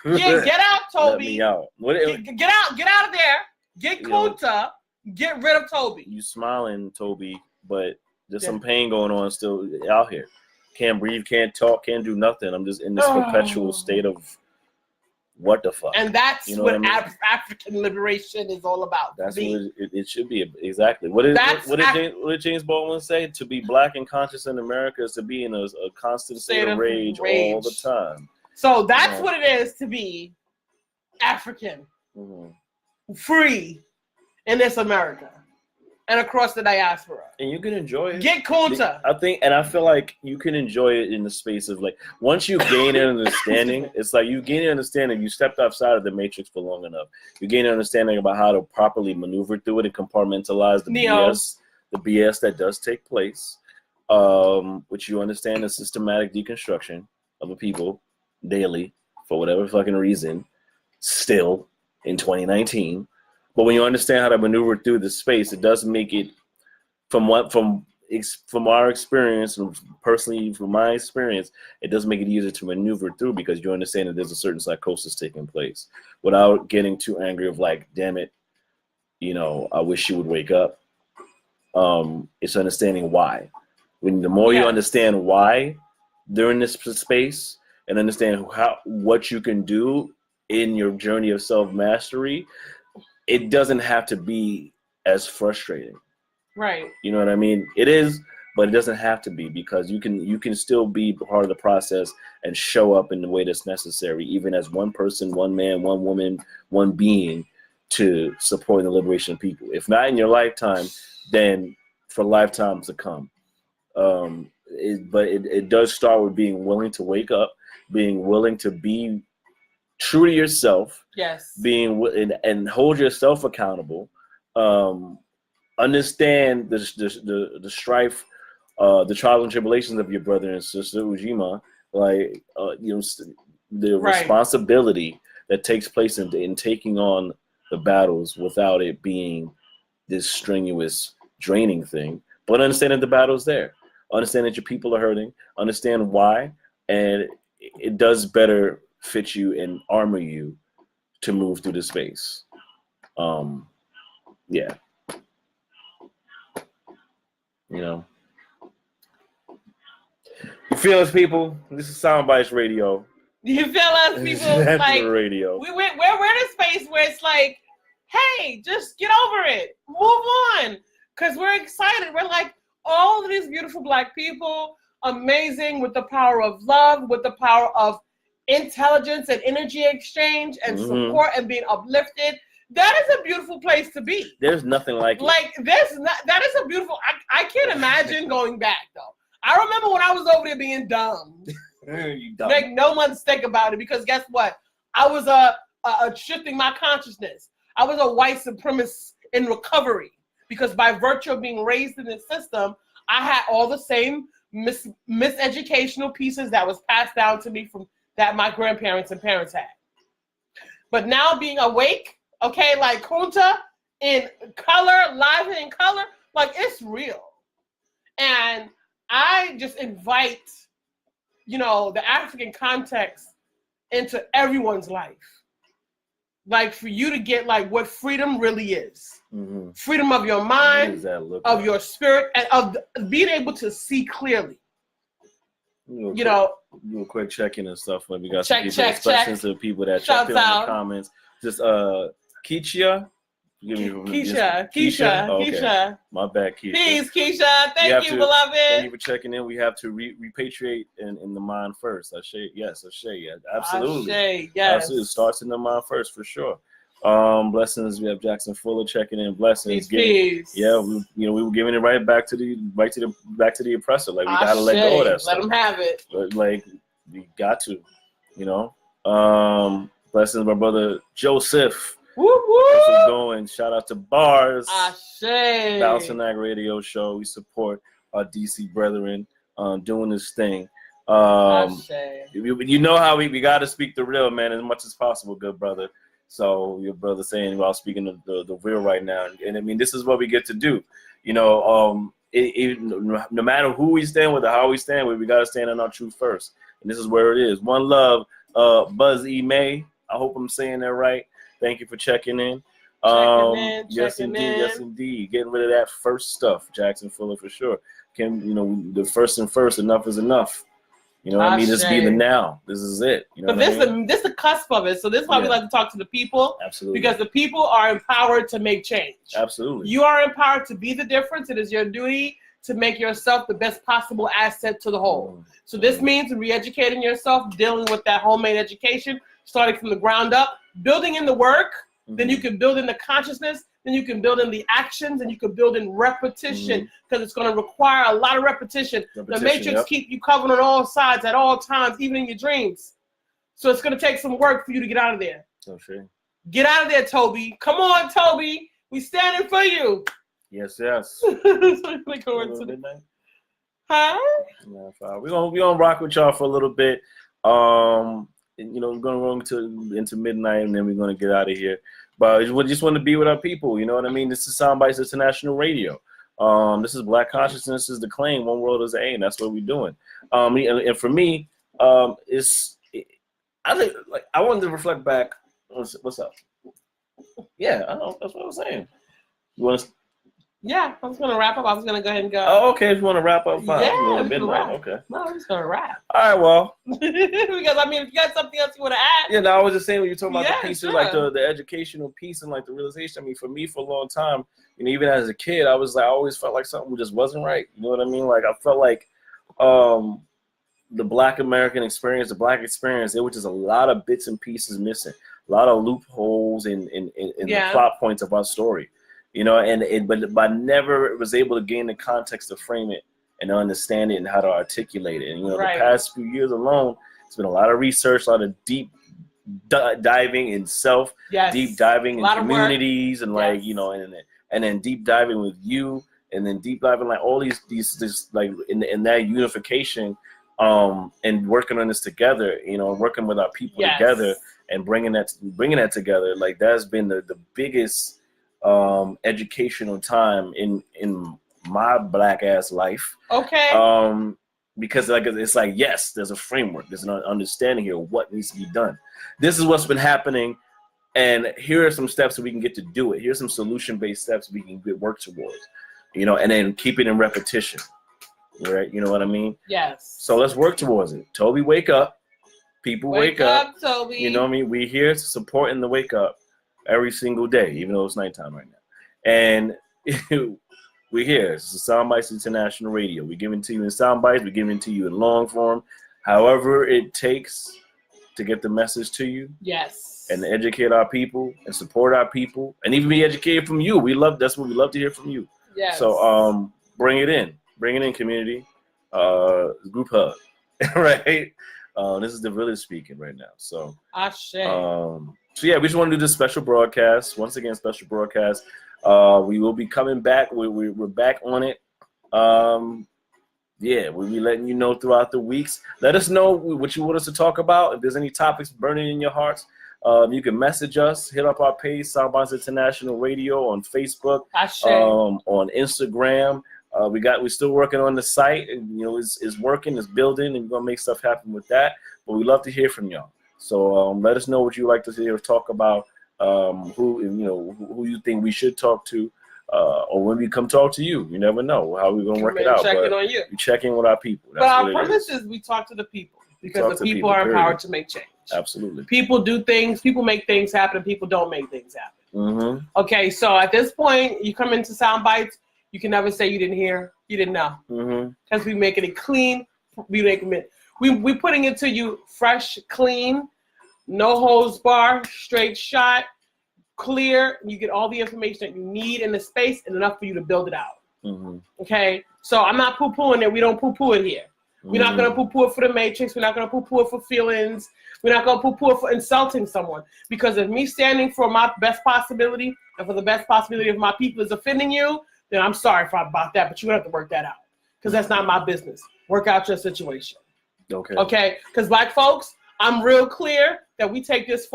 Yeah, get out, Toby. Let me out. Get out of there. Get Kunta. Get rid of Toby. You smiling, Toby, but there's some pain going on still out here. Can't breathe, can't talk, can't do nothing. I'm just in this perpetual state of what the fuck. And that's what I mean? African liberation is all about. That's what it should be. Exactly. What did James Baldwin say? To be black and conscious in America is to be in a constant state of rage all the time. So that's what it is to be African, free in this America and across the diaspora. And you can enjoy it. Get Kunta. I feel like you can enjoy it in the space of like, once you gain an understanding, it's like you gain an understanding, you stepped outside of the matrix for long enough. You gain an understanding about how to properly maneuver through it and compartmentalize the BS that does take place, which you understand the systematic deconstruction of the people daily for whatever fucking reason, still in 2019. But when you understand how to maneuver through the space, it does make it, from our experience, and personally from my experience, it does make it easier to maneuver through because you understand that there's a certain psychosis taking place without getting too angry of like, damn it, I wish you would wake up. It's understanding why. The more you understand why they're in this space and understand what you can do in your journey of self-mastery, it doesn't have to be as frustrating. Right. You know what I mean? It is, but it doesn't have to be, because you can still be part of the process and show up in the way that's necessary, even as one person, one man, one woman, one being, to support the liberation of people. If not in your lifetime, then for lifetimes to come. But it does start with being willing to wake up, being willing to be true to yourself, and hold yourself accountable. Understand the strife, the trials and tribulations of your brother and sister Ujima, the responsibility that takes place in taking on the battles without it being this strenuous, draining thing. But understand that the battle's there. Understand that your people are hurting. Understand why, and it does better fit you and armor you to move through the space. Yeah. You feel us, people? This is Soundbytes Radio. You feel us, people? Like, radio. we're in a space where it's like, hey, just get over it. Move on. Because we're excited. We're like, all of these beautiful Black people, amazing, with the power of love, with the power of intelligence and energy exchange and support and being uplifted. That is a beautiful place to be. There's nothing like it. Like, that is a beautiful, I can't imagine going back, though. I remember when I was over there being dumb. You dumb. Make no mistake about it, because guess what? I was shifting my consciousness. I was a white supremacist in recovery, because by virtue of being raised in this system, I had all the same miseducational pieces that was passed down to me from that my grandparents and parents had. But now being awake, okay, like Kunta in color, live in color, like it's real. And I just invite, the African context into everyone's life. Like for you to get like what freedom really is. Mm-hmm. Freedom of your mind, of your spirit, and of being able to see clearly. Do a quick check-in and stuff when we got some people, especially to the people that checked in the comments. Just Kichia, Forgive me for Keisha. Okay. Keisha. My bad, Keisha. Peace, Keisha. Thank you, beloved. Thank you for checking in. We have to repatriate in the mind first. Yes, absolutely. Ashe, yes. Absolutely. It starts in the mind first for sure. Blessings. We have Jackson Fuller checking in. Blessings. Peace. Yeah, we were giving it right back to the oppressor. Like we gotta let go of that stuff. Let them have it. But, like we got to, Blessings, my brother Joseph. Woo woo. Thanks for going. Shout out to Bars. Ashe. Bouncing Act Radio Show. We support our DC brethren doing this thing. You know how we got to speak the real, man, as much as possible, good brother. So your brother saying about speaking the real right now, and I mean this is what we get to do. No matter who we stand with or how we stand with, we got to stand on our truth first, and this is where it is. One love, Buzz E. May. I hope I'm saying that right. Thank you for checking in. Yes, indeed. Getting rid of that first stuff, Jackson Fuller for sure. The first and first, enough is enough. You know what I mean? This be the now. This is it. But this is the cusp of it. So this is why we like to talk to the people. Absolutely. Because the people are empowered to make change. Absolutely. You are empowered to be the difference. It is your duty to make yourself the best possible asset to the whole. So this means re-educating yourself, dealing with that homemade education, starting from the ground up, building in the work, then you can build in the consciousness, then you can build in the actions, and you can build in repetition, because it's going to require a lot of repetition. The matrix keep you covered on all sides at all times, even in your dreams. So it's going to take some work for you to get out of there. Oh, sure. Get out of there, Toby. Come on, Toby. We standing for you. Yes. Midnight? Huh? Yeah, we're gonna rock with y'all for a little bit. We're gonna roll into midnight, and then we're gonna get out of here. But we just want to be with our people. You know what I mean? This is Soundbytes International Radio. This is Black Consciousness. This is the claim. One world is the aim. That's what we're doing. And for me, I think I wanted to reflect back. What's up? Yeah, I know. That's what I was saying. You want to? Yeah, I was going to wrap up. I was going to go ahead and go. Oh, okay. If you want to wrap up, fine. Yeah, midnight. Okay. No, I'm just going to wrap. All right, well. Because, if you got something else you want to add. Yeah, no, I was just saying when you're talking about the pieces, sure. like the educational piece and like the realization. I mean, for me, for a long time, even as a kid, I always felt like something just wasn't right. You know what I mean? Like, I felt like the Black American experience, the Black experience, there was just a lot of bits and pieces missing, a lot of loopholes in the plot points of our story. But I never was able to gain the context to frame it and understand it and how to articulate it. And, the past few years alone, it's been a lot of research, a lot of deep diving in self, deep diving in communities, and and then deep diving with you, and then deep diving like all these like in that unification, and working on this together, working with our people together and bringing that together. Like that's been the biggest educational time in my Black ass life. Okay. Because it's like, yes, there's a framework, there's an understanding here of what needs to be done. This is what's been happening, and here are some steps that we can get to do it. Here's some solution-based steps we can work towards, and then keep it in repetition. Right? You know what I mean? Yes. So let's work towards it. Toby, wake up. People wake up. Toby. You know what I mean? We're here to support in the wake up every single day, even though it's nighttime right now. And we're here. This is Soundbytes International Radio. We're giving to you in soundbites. We're giving to you in long form. However it takes to get the message to you. Yes. And to educate our people and support our people and even be educated from you. That's what we love to hear from you. Yes. So bring it in. Bring it in, community. Group hug. Right? This is the village speaking right now. So Ashe. So yeah, we just want to do this special broadcast. Once again, special broadcast. We will be coming back. We're back on it. We'll be letting you know throughout the weeks. Let us know what you want us to talk about. If there's any topics burning in your hearts, you can message us. Hit up our page, Soundbytes International Radio, on Facebook, on Instagram. We're still working on the site, and it's working, it's building, and we're gonna make stuff happen with that. But we love to hear from y'all. So let us know what you like to hear us talk about. Who you think we should talk to, or when we come talk to you. You never know how we're gonna work it out. Checking on you. We check in with our people. That's but our premise is we talk to the people because the people are empowered to make change. Absolutely. People do things. People make things happen. People don't make things happen. Mm-hmm. Okay, so at this point, you come into Soundbytes, you can never say you didn't hear, you didn't know. Because we making it clean, we putting it to you fresh, clean, no holds bar, straight shot, clear. You get all the information that you need in the space and enough for you to build it out. Okay, so I'm not poo-pooing it. We don't poo-poo it here. We're not going to poo-poo it for the matrix. We're not going to poo-poo it for feelings. We're not going to poo-poo it for insulting someone. Because if me standing for my best possibility and for the best possibility of my people is offending you, then I'm sorry about that, but you have to work that out. Because that's not my business. Work out your situation. Okay? Because Black folks, I'm real clear that we take this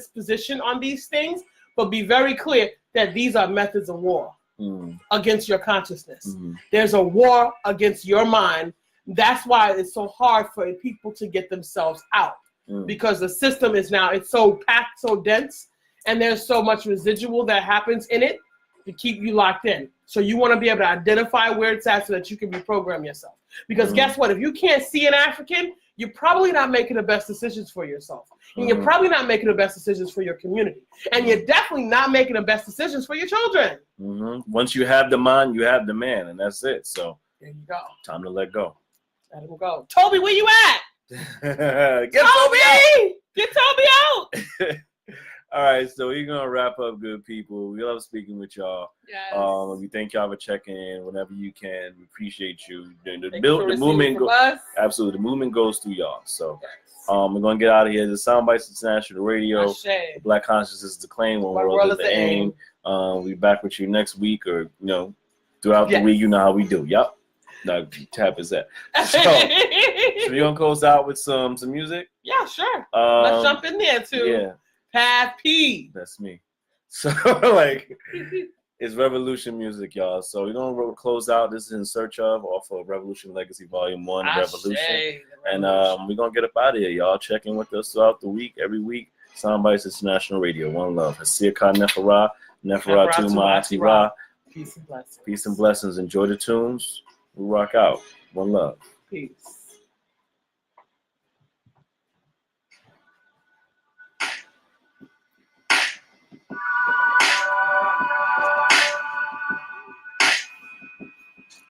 position on these things, but be very clear that these are methods of war against your consciousnness. There's a war against your mind. That's why it's so hard for people to get themselves out because the system is now, it's so packed, so dense, and there's so much residual that happens in it to keep you locked in. So you want to be able to identify where it's at so that you can reprogram yourself. Because guess what? If you can't see an African, you're probably not making the best decisions for yourself. And you're probably not making the best decisions for your community. And you're definitely not making the best decisions for your children. Once you have the mind, you have the man, and that's it. So there you go. Time to let go. Let him go. Toby, where you at? Get Toby! Get Toby out! All right, so we're going to wrap up, good people. We love speaking with y'all. Yes. We thank y'all for checking in whenever you can. We appreciate you. The movement goes through y'all. So we're going to get out of here. The Soundbytes International Radio. Black Consciousness is the claim. One world is the aim. We'll be back with you next week or, throughout the week. You know how we do. Yep. No, tap is that. So we're going to close out with some music. Yeah, sure. Let's jump in there, too. Yeah. Pat P. That's me. So, it's Revolution music, y'all. So, we're going to close out. This is In Search Of, off of Revolution Legacy Volume 1, Revolution. And we're going to get up out of here, y'all. Check in with us throughout the week, every week. Soundbytes International Radio. One love. Hasir Ka Nefera, Nefera Tuma Atira. Peace and blessings. Peace and blessings. Enjoy the tunes. We rock out. One love. Peace.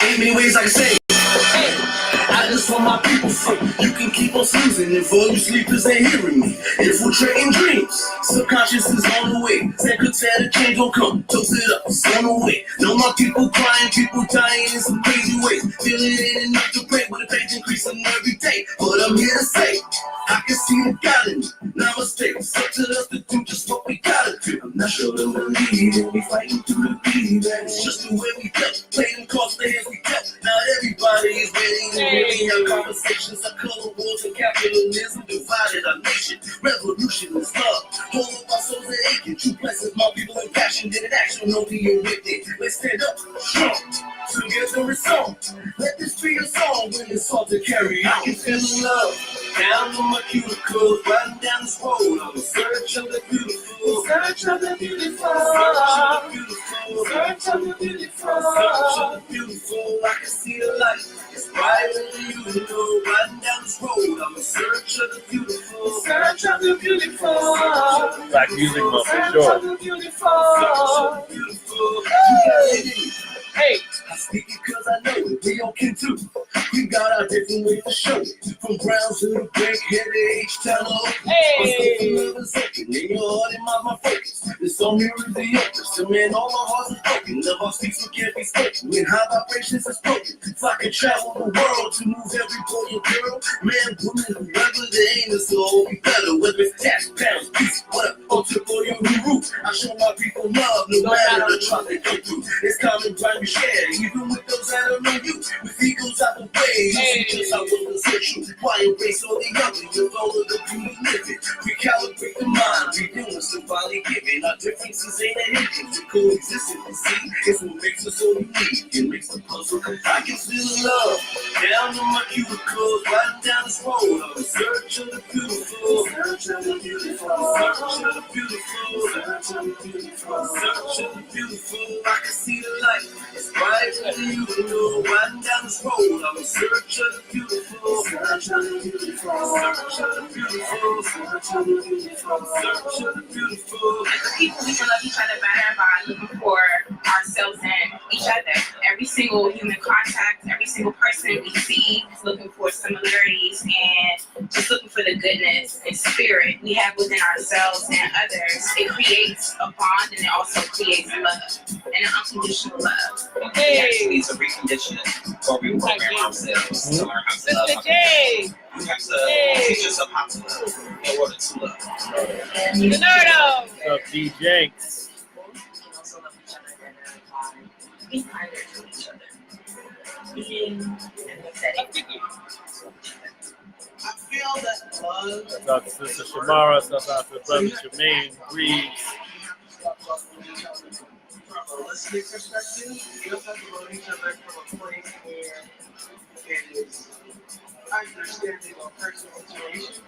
Ain't many ways I can say. I just want my people free. You can keep on snoozing if all you sleepers ain't hearing me. Infiltrating dreams. Subconscious is on the way. Said could say the change will come. Toast it up, it's on the way. Know my people crying, people dying in some crazy ways. Feel it ain't enough to break, but the page increasing every day. But I'm here to say, I can see the God in me. Namaste. It's up to us to do just what we gotta do. I'm not sure to believe it. We fighting through the beat. It's just the way we dealt. Play them cards, the hands we dealt. Not everybody is ready to really have conversations. Our color wars and capitalism divided our nation. Revolution is love. Hold up our souls and aching. True blessings, my people in passion. Did an action, no being with it. Let's stand up strong. Together it's on. Let this be a song when it's hard to carry. I can feel the love down on my cuticles, riding down this road. I'm in search of the beautiful. Search of the beautiful. Search of the beautiful. Search of the beautiful. Search of the beautiful. I can see the light. It's brighter than you know. Riding down this road. I'm in search of the beautiful. Search of the beautiful. Black music, for Search sure. of the beautiful. Search of the beautiful. You got it in. Hey. I speak it cause I know it, we all can too. We got our different ways to show it. From Browns to the break, head to H-Town. Hey. Love is open, in your heart and my focus. This song here is the opus. To man, all my hearts are broken. Love our speaks what can't be spoken. When high vibrations are spoken. If I could travel the world to move every boy and girl, man, woman, whoever the aim is, so all be better. Whether it's cash, pounds, peace, what up, on tip or your root. I show my people love, no matter the trouble they go through. It's common ground we share. Even with those that don't know you, with egos out the way, you see just how well the social, why embrace all the other, you all of the beauty living, recalibrate the mind, redoing somebody giving, our differences ain't a hindrance, to coexist and see, it's what makes us so unique, it makes the puzzle come. I can feel the love, down on my cuticles, riding down this road, I'm in search of the beautiful, search of the beautiful, search of the beautiful, search of the beautiful, search of the beautiful, I can see the light, it's bright. You know, riding down this road, I'm in search of the beautiful. Search of the beautiful. People, we can love each other better by looking for ourselves and each other. Every single human contact, every single person we see is looking for similarities and just looking for the goodness and spirit we have within ourselves and others. It creates a bond and it also creates love and an unconditional love. Hey. Actually, it's a recondition or reprogram ourselves to learn how to love. Mr. J. You have to teach yourself how to love in order to love. Leonardo. What's up, D Jenks? Also love each other and be kinder to each other. Being empathetic. I feel that love. Shout out to Sister Shamara. Shout out to Brother Jermaine Reeves. From a listening perspective, you also have to love each other from a place where it is understanding a personal situation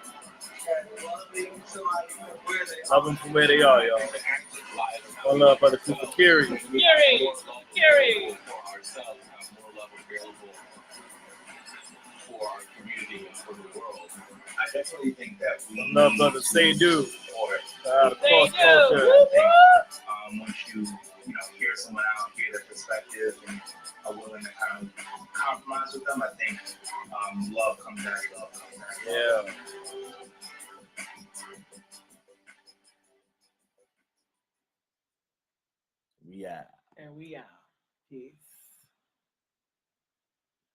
and loving somebody for where they Love them for where they are, y'all. One love, Brother Cooper Curie. Curie. For ourselves, have more love available for our community and for the world. I definitely think that we One love, Brother Seydu. support. Shout out to Cross Seydu. Culture. Whoop, whoop. Once you hear someone out, hear their perspective, and are willing to kind of compromise with them, I think love comes out. Yeah.